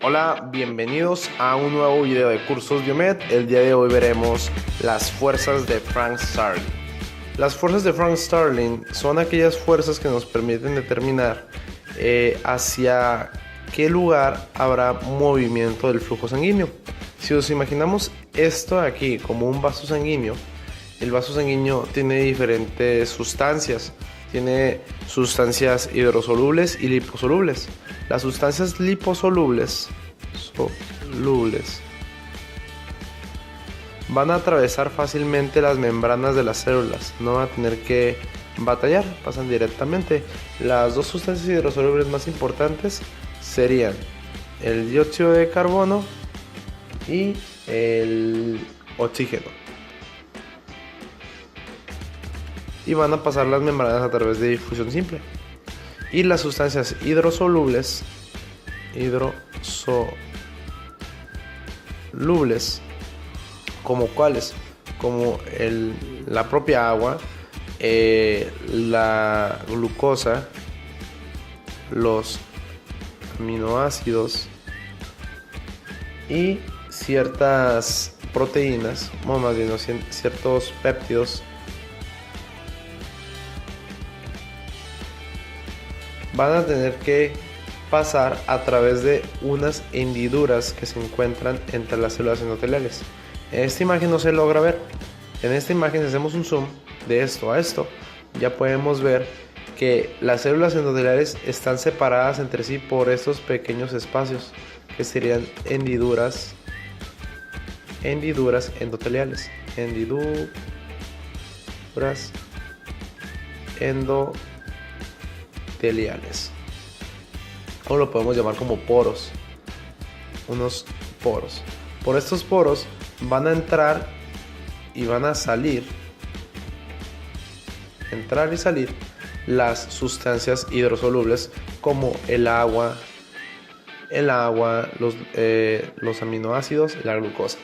Hola, bienvenidos a un nuevo video de Cursos Biomed. El día de hoy veremos las fuerzas de Frank Starling. Las fuerzas de Frank Starling son aquellas fuerzas que nos permiten determinar hacia qué lugar habrá movimiento del flujo sanguíneo. Si os imaginamos esto aquí como un vaso sanguíneo, el vaso sanguíneo tiene diferentes sustancias. Tiene sustancias hidrosolubles y liposolubles. Las sustancias liposolubles van a atravesar fácilmente las membranas de las células. No van a tener que batallar, pasan directamente. Las dos sustancias hidrosolubles más importantes serían el dióxido de carbono y el oxígeno. Y van a pasar las membranas a través de difusión simple. Y las sustancias hidrosolubles, como cuáles, como la propia agua, la glucosa, los aminoácidos y ciertas proteínas, o más bien ciertos péptidos, van a tener que pasar a través de unas hendiduras que se encuentran entre las células endoteliales. En esta imagen no se logra ver. En esta imagen, si hacemos un zoom de esto a esto, ya podemos ver que las células endoteliales están separadas entre sí por estos pequeños espacios que serían hendiduras endoteliales. Hendiduras endoteliales. O lo podemos llamar como poros. Unos poros. Por estos poros van a entrar y van a salir. Entrar y salir las sustancias hidrosolubles como el agua, los aminoácidos y la glucosa.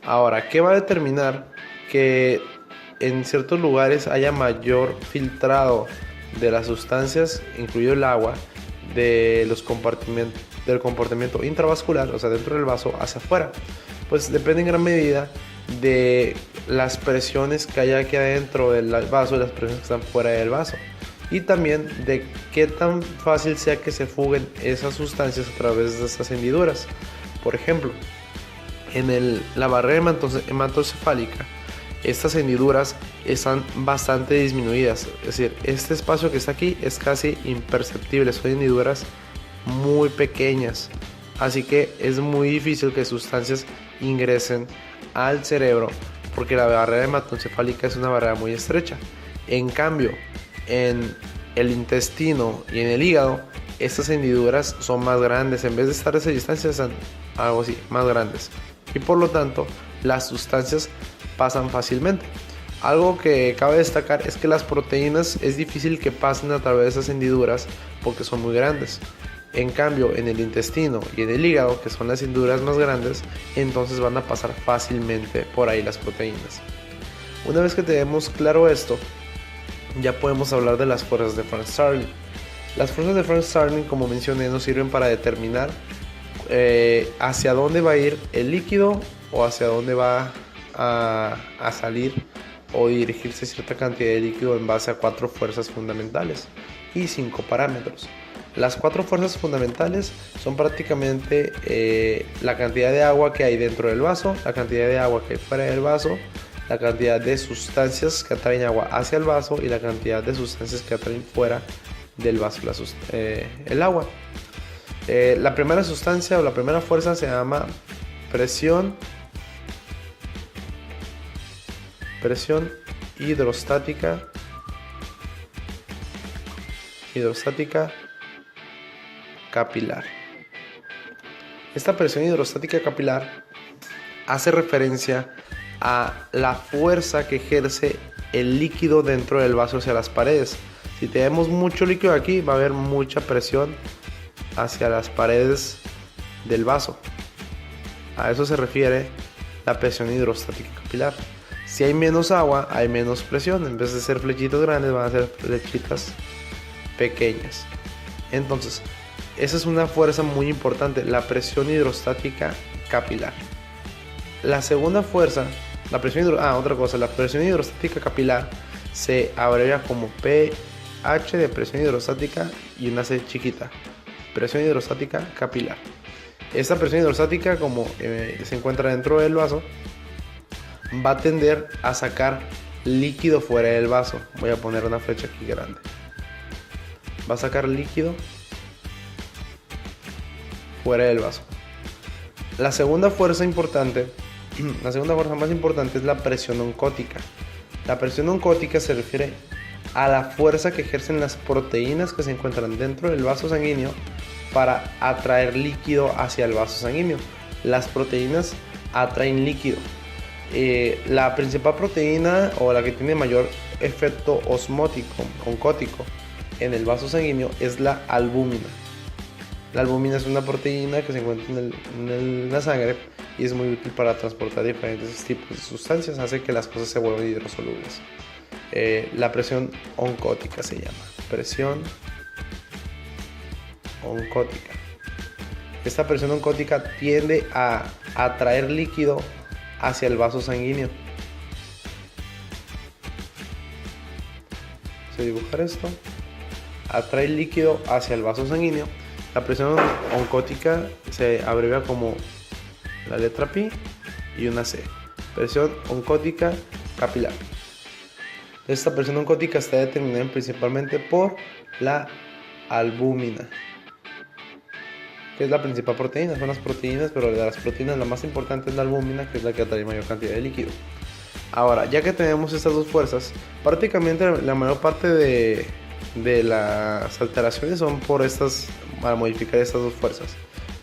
Ahora, ¿qué va a determinar que en ciertos lugares haya mayor filtrado de las sustancias, incluido el agua, del comportamiento intravascular, o sea, dentro del vaso hacia afuera? Pues depende en gran medida de las presiones que haya aquí adentro del vaso y las presiones que están fuera del vaso, y también de qué tan fácil sea que se fuguen esas sustancias a través de estas hendiduras. Por ejemplo, en la barrera hematocefálica, estas hendiduras están bastante disminuidas, es decir, este espacio que está aquí es casi imperceptible, son hendiduras muy pequeñas, así que es muy difícil que sustancias ingresen al cerebro porque la barrera hematocefálica es una barrera muy estrecha. En cambio, en el intestino y en el hígado, estas hendiduras son más grandes, en vez de estar a esa distancia están algo así, más grandes, y por lo tanto las sustancias pasan fácilmente. Algo que cabe destacar es que las proteínas es difícil que pasen a través de esas hendiduras porque son muy grandes. En cambio, en el intestino y en el hígado, que son las hendiduras más grandes, entonces van a pasar fácilmente por ahí las proteínas. Una vez que tenemos claro esto, ya podemos hablar de las fuerzas de Frank Starling. Las fuerzas de Frank Starling, como mencioné, nos sirven para determinar hacia dónde va a ir el líquido o hacia dónde va a salir o dirigirse cierta cantidad de líquido en base a 4 fuerzas fundamentales y 5 parámetros. Las 4 fuerzas fundamentales son prácticamente la cantidad de agua que hay dentro del vaso, la cantidad de agua que hay fuera del vaso, la cantidad de sustancias que atraen agua hacia el vaso y la cantidad de sustancias que atraen fuera del vaso el agua. La primera sustancia o la primera fuerza se llama presión hidrostática capilar. Esta presión hidrostática capilar hace referencia a la fuerza que ejerce el líquido dentro del vaso hacia las paredes. Si tenemos mucho líquido aquí, va a haber mucha presión hacia las paredes del vaso. A eso se refiere la presión hidrostática capilar. Si hay menos agua, hay menos presión. En vez de ser flechitas grandes, van a ser flechitas pequeñas. Entonces, Esa es una fuerza muy importante, la presión hidrostática capilar. La segunda fuerza, la presión hidrostática capilar se abrevia como pH de presión hidrostática y una C chiquita, presión hidrostática capilar. Esta presión hidrostática, como se encuentra dentro del vaso, va a tender a sacar líquido fuera del vaso. Voy a poner una flecha aquí grande. Va a sacar líquido fuera del vaso. La segunda fuerza importante, la segunda fuerza más importante es la presión oncótica. La presión oncótica se refiere a la fuerza que ejercen las proteínas que se encuentran dentro del vaso sanguíneo para atraer líquido hacia el vaso sanguíneo. Las proteínas atraen líquido. La principal proteína, o la que tiene mayor efecto osmótico, oncótico en el vaso sanguíneo, es la albúmina. La albúmina es una proteína que se encuentra en la sangre y es muy útil para transportar diferentes tipos de sustancias, hace que las cosas se vuelvan hidrosolubles. La presión oncótica se llama presión oncótica. Esta presión oncótica tiende a atraer líquido hacia el vaso sanguíneo. Vamos a dibujar esto. Atrae líquido hacia el vaso sanguíneo. La presión oncótica se abrevia como la letra Pi y una C. Presión oncótica capilar. Esta presión oncótica está determinada principalmente por la albúmina, que es la principal proteína. Son las proteínas, pero de las proteínas la más importante es la albúmina, que es la que atrae mayor cantidad de líquido. Ahora, ya que tenemos estas dos fuerzas, prácticamente la mayor parte de las alteraciones son por estas, para modificar estas dos fuerzas.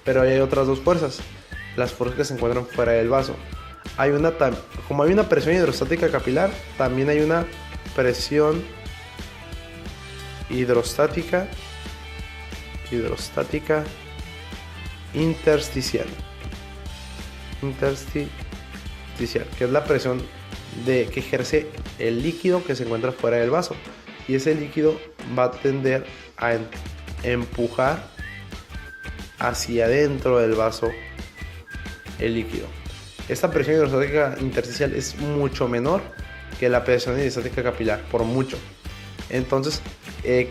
Pero hay otras dos fuerzas, las fuerzas que se encuentran fuera del vaso. Como hay una presión hidrostática capilar, también hay una presión hidrostática intersticial, que es la presión que ejerce el líquido que se encuentra fuera del vaso, y ese líquido va a tender a empujar hacia adentro del vaso el líquido. Esta presión hidrostática intersticial es mucho menor que la presión hidrostática capilar, por mucho. Entonces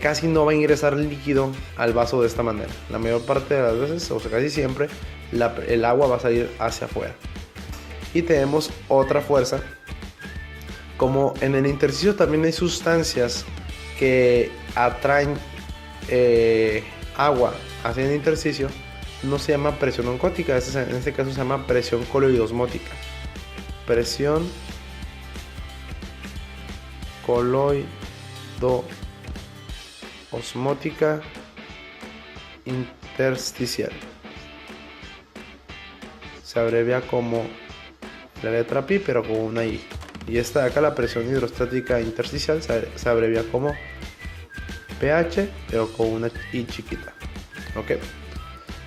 casi no va a ingresar líquido al vaso de esta manera. La mayor parte de las veces, o sea, casi siempre, el agua va a salir hacia afuera. Y tenemos otra fuerza. Como en el intersticio también hay sustancias que atraen agua hacia el intersticio, no se llama presión oncótica, en este caso se llama presión coloidosmótica. Presión coloidosmótica intersticial. Se abrevia como la letra Pi, pero con una I. Y esta de acá, la presión hidrostática intersticial, se abrevia como pH, pero con una I chiquita. ¿Ok?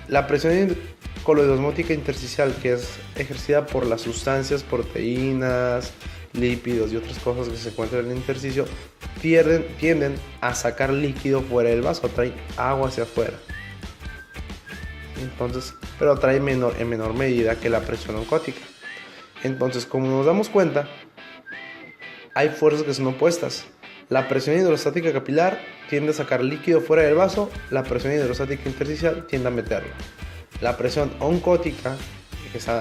La presión coloidosmótica intersticial, que es ejercida por las sustancias, proteínas, lípidos y otras cosas que se encuentran en el intersticio, tienden a sacar líquido fuera del vaso, atraen agua hacia afuera. Entonces, pero atrae en menor medida que la presión oncótica. Entonces, como nos damos cuenta, hay fuerzas que son opuestas. La presión hidrostática capilar tiende a sacar líquido fuera del vaso, la presión hidrostática intersticial tiende a meterlo. La presión oncótica, que se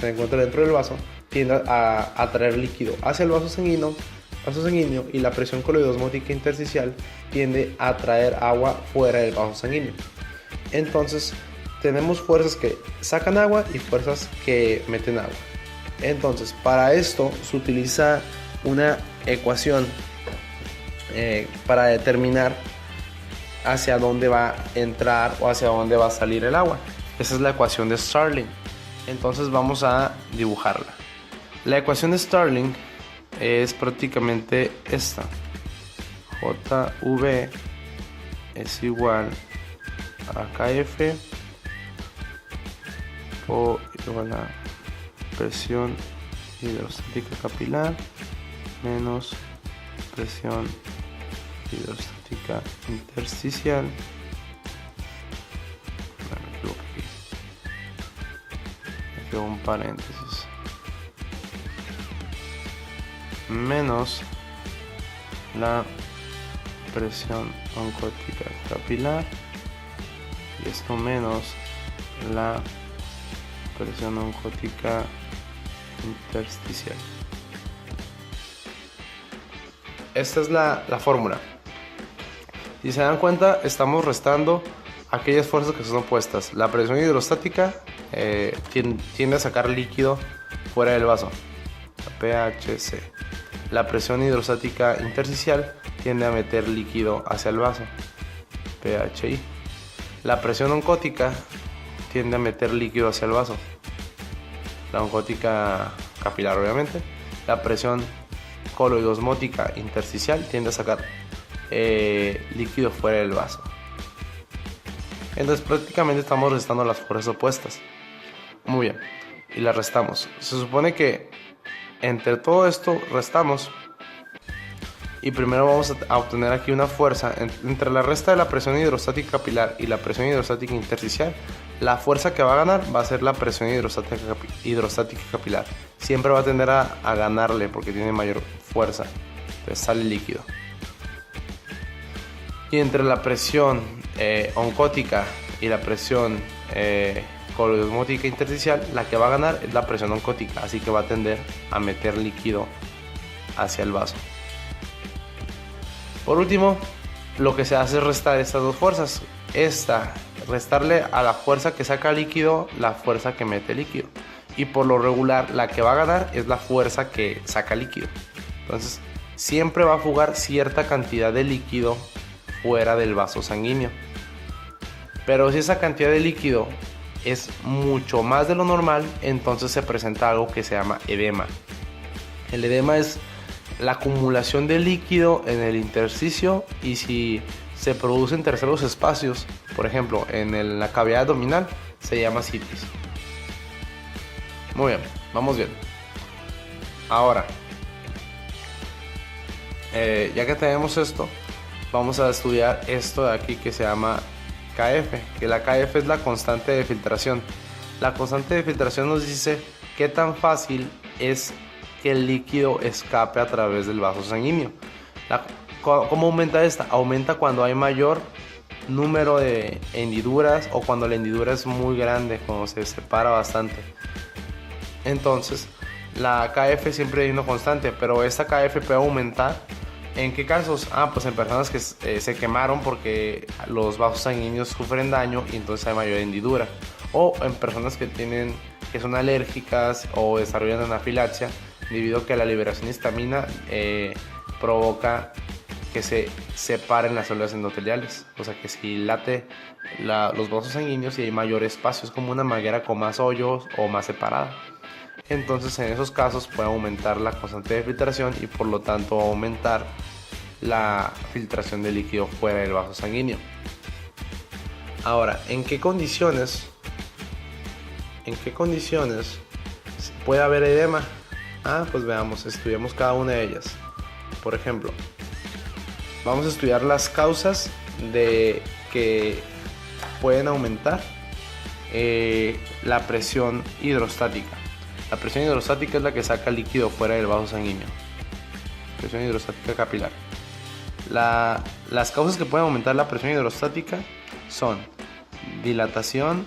encuentra dentro del vaso, tiende a atraer líquido hacia el vaso sanguíneo, y la presión coloidosmótica intersticial tiende a atraer agua fuera del vaso sanguíneo. Entonces, tenemos fuerzas que sacan agua y fuerzas que meten agua. Entonces, para esto se utiliza una ecuación para determinar hacia dónde va a entrar o hacia dónde va a salir el agua. Esa es la ecuación de Stirling. Entonces vamos a dibujarla. La ecuación de Stirling es prácticamente esta. JV es igual a KF o igual a presión hidrostática capilar menos presión hidrostática intersticial aquí un paréntesis, menos la presión oncótica capilar, y esto menos la presión oncótica intersticial. Esta es la fórmula. Si se dan cuenta, estamos restando aquellas fuerzas que son opuestas. La presión hidrostática tiende a sacar líquido fuera del vaso, PHC. La presión hidrostática intersticial tiende a meter líquido hacia el vaso, PHI. La presión oncótica tiende a meter líquido hacia el vaso, la oncótica capilar obviamente. La presión coloidosmótica intersticial tiende a sacar líquido fuera del vaso. Entonces prácticamente estamos restando las fuerzas opuestas. Muy bien, y las restamos. Se supone que entre todo esto restamos, y primero vamos a obtener aquí una fuerza entre la resta de la presión hidrostática capilar y la presión hidrostática intersticial. La fuerza que va a ganar va a ser la presión hidrostática capilar. Siempre va a tender a ganarle porque tiene mayor fuerza. Entonces sale líquido. Y entre la presión oncótica y la presión coloidosmótica intersticial, la que va a ganar es la presión oncótica, así que va a tender a meter líquido hacia el vaso. Por último, lo que se hace es restar estas dos fuerzas. Restarle a la fuerza que saca líquido la fuerza que mete líquido. Y por lo regular, la que va a ganar es la fuerza que saca líquido. Entonces, siempre va a fugar cierta cantidad de líquido fuera del vaso sanguíneo. Pero si esa cantidad de líquido es mucho más de lo normal, entonces se presenta algo que se llama edema. El edema es la acumulación de líquido en el intersticio, y si se produce en terceros espacios, por ejemplo en la cavidad abdominal, se llama citis. Muy bien, vamos bien. Ahora, ya que tenemos esto, vamos a estudiar esto de aquí que se llama KF, que la KF es la constante de filtración. La constante de filtración nos dice qué tan fácil es que el líquido escape a través del vaso sanguíneo. ¿Cómo aumenta esta? Aumenta cuando hay mayor número de hendiduras o cuando la hendidura es muy grande, cuando se separa bastante. Entonces, la KF siempre hay una constante, pero esta KF puede aumentar. ¿En qué casos? Pues en personas que se quemaron porque los vasos sanguíneos sufren daño y entonces hay mayor hendidura. O en personas que son alérgicas o desarrollan anafilaxia, debido a que la liberación de histamina provoca que se separen las células endoteliales. O sea que si late los vasos sanguíneos y hay mayor espacio, es como una manguera con más hoyos o más separada. Entonces en esos casos puede aumentar la constante de filtración y por lo tanto aumentar la filtración de líquido fuera del vaso sanguíneo. Ahora, ¿en qué condiciones puede haber edema? Pues veamos, estudiamos cada una de ellas. Por ejemplo, vamos a estudiar las causas de que pueden aumentar la presión hidrostática. La presión hidrostática es la que saca líquido fuera del vaso sanguíneo. Presión hidrostática capilar. Las causas que pueden aumentar la presión hidrostática son dilatación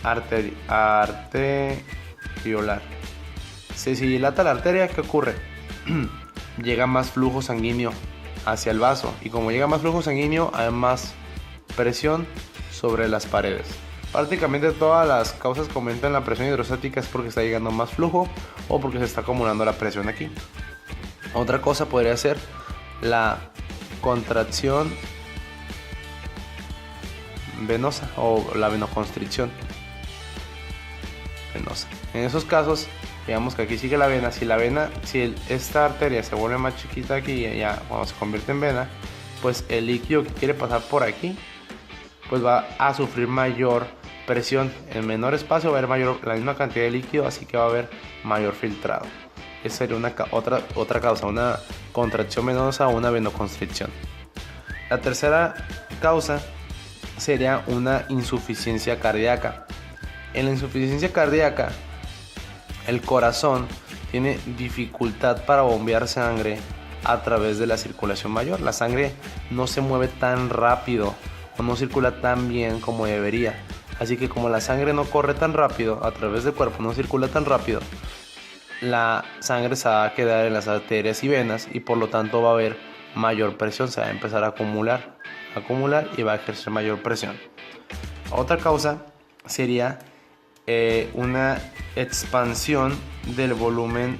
arteriolar. Si se dilata la arteria, ¿qué ocurre? Llega más flujo sanguíneo hacia el vaso, y como llega más flujo sanguíneo hay más presión sobre las paredes. Prácticamente todas las causas que aumentan la presión hidrostática es porque está llegando más flujo o porque se está acumulando la presión aquí. Otra cosa podría ser la contracción venosa o la venoconstricción venosa. En esos casos, digamos que aquí sigue la vena. Si esta arteria se vuelve más chiquita aquí, ya cuando se convierte en vena, pues el líquido que quiere pasar por aquí pues va a sufrir mayor presión. En menor espacio va a haber la misma cantidad de líquido, así que va a haber mayor filtrado. Esa sería otra causa, una contracción venosa o una venoconstricción. La tercera causa sería una insuficiencia cardíaca. En la insuficiencia cardíaca, el corazón tiene dificultad para bombear sangre a través de la circulación mayor. La sangre no se mueve tan rápido o no circula tan bien como debería. Así que como la sangre no corre tan rápido a través del cuerpo, no circula tan rápido, la sangre se va a quedar en las arterias y venas y por lo tanto va a haber mayor presión, se va a empezar a acumular y va a ejercer mayor presión. Otra causa sería una expansión del volumen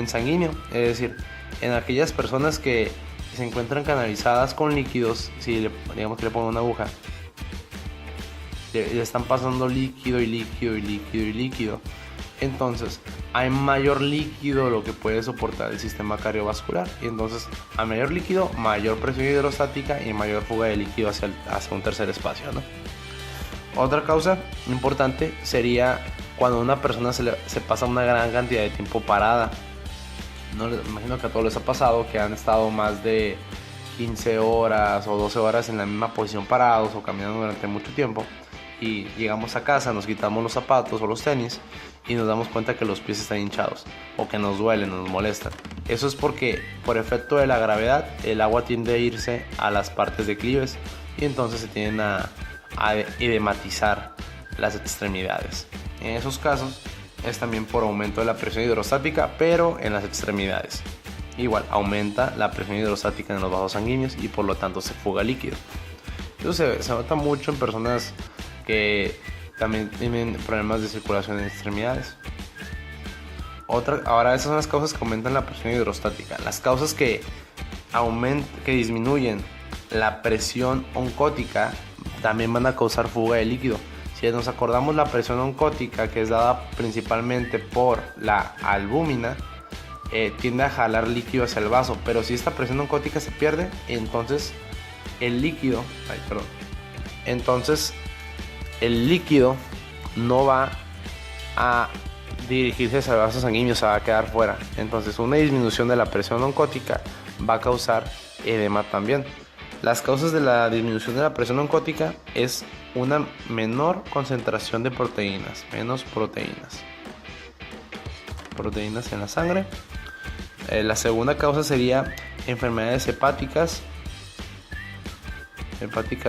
sanguíneo, es decir, en aquellas personas que se encuentran canalizadas con líquidos, si digamos que le pongo una aguja, le están pasando líquido, entonces hay mayor líquido lo que puede soportar el sistema cardiovascular, y entonces a mayor líquido, mayor presión hidrostática y mayor fuga de líquido hacia un tercer espacio, ¿no? Otra causa importante sería cuando una persona se pasa una gran cantidad de tiempo parada. No, imagino que a todos les ha pasado que han estado más de 15 horas o 12 horas en la misma posición parados o caminando durante mucho tiempo, y llegamos a casa, nos quitamos los zapatos o los tenis y nos damos cuenta que los pies están hinchados o que nos duelen, nos molestan. Eso es porque por efecto de la gravedad el agua tiende a irse a las partes declives y entonces se tienden a edematizar las extremidades. En esos casos es también por aumento de la presión hidrostática, pero en las extremidades. Igual aumenta la presión hidrostática en los vasos sanguíneos y por lo tanto se fuga líquido. Eso se nota mucho en personas que también tienen problemas de circulación en extremidades. Ahora esas son las causas que aumentan la presión hidrostática. Las causas que disminuyen la presión oncótica también van a causar fuga de líquido. Si nos acordamos, la presión oncótica, que es dada principalmente por la albúmina, tiende a jalar líquido hacia el vaso, pero si esta presión oncótica se pierde, entonces el líquido no va a dirigirse hacia el vaso sanguíneo, se va a quedar fuera. Entonces una disminución de la presión oncótica va a causar edema también. Las causas de la disminución de la presión oncótica es una menor concentración de proteínas, menos proteínas en la sangre. La segunda causa sería enfermedades hepáticas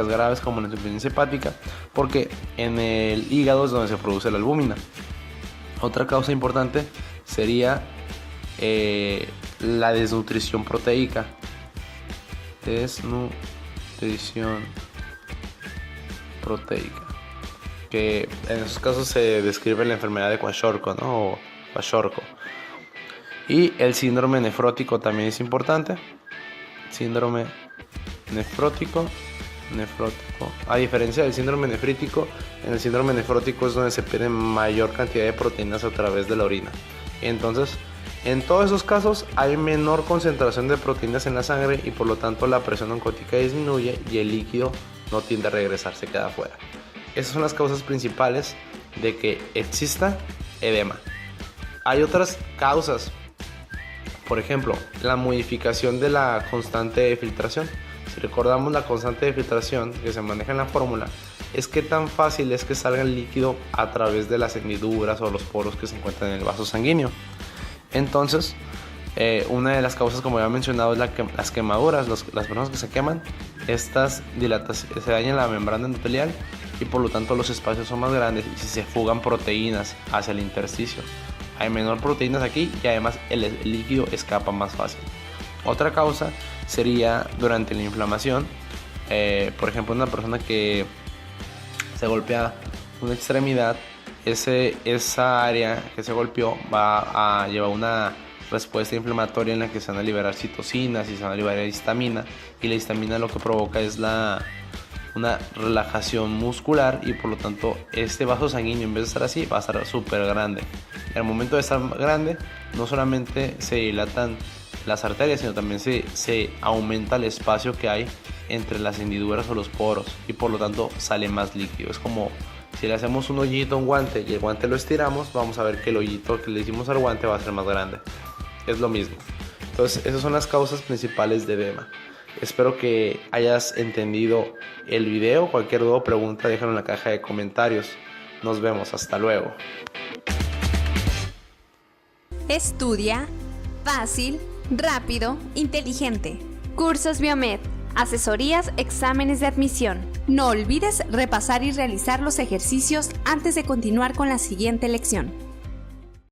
graves como la insuficiencia hepática, porque en el hígado es donde se produce la albúmina. Otra causa importante sería la desnutrición proteica. Desnutrición proteica, que en esos casos se describe la enfermedad de Kwashiorkor, ¿no? O Kwashiorkor. Y el síndrome nefrótico también es importante. Síndrome nefrótico. A diferencia del síndrome nefrítico, en el síndrome nefrótico es donde se pierde mayor cantidad de proteínas a través de la orina. Entonces, en todos esos casos hay menor concentración de proteínas en la sangre y por lo tanto la presión oncótica disminuye y el líquido no tiende a regresar, se queda afuera. Esas son las causas principales de que exista edema. Hay otras causas, por ejemplo, la modificación de la constante de filtración. Si recordamos, la constante de filtración que se maneja en la fórmula es qué tan fácil es que salga el líquido a través de las hendiduras o los poros que se encuentran en el vaso sanguíneo. Entonces, una de las causas, como ya he mencionado, es las quemaduras. Las personas que se queman, estas se daña la membrana endotelial y por lo tanto los espacios son más grandes y se fugan proteínas hacia el intersticio. Hay menor proteínas aquí y además el líquido escapa más fácil. Otra causa sería durante la inflamación. Por ejemplo, una persona que se golpea una extremidad, esa área que se golpeó va a llevar una respuesta inflamatoria en la que se van a liberar citocinas y se van a liberar histamina, y la histamina lo que provoca es una relajación muscular y por lo tanto este vaso sanguíneo, en vez de estar así, va a estar súper grande. Y al momento de estar grande, no solamente se dilatan las arterias, sino también se aumenta el espacio que hay entre las hendiduras o los poros y por lo tanto sale más líquido. Es como si le hacemos un hoyito a un guante y el guante lo estiramos, vamos a ver que el hoyito que le hicimos al guante va a ser más grande. Es lo mismo. Entonces esas son las causas principales de edema. Espero que hayas entendido el video. Cualquier duda o pregunta déjalo en la caja de comentarios. Nos vemos, hasta luego. Estudia fácil, rápido, inteligente. Cursos Biomed, asesorías, exámenes de admisión. No olvides repasar y realizar los ejercicios antes de continuar con la siguiente lección.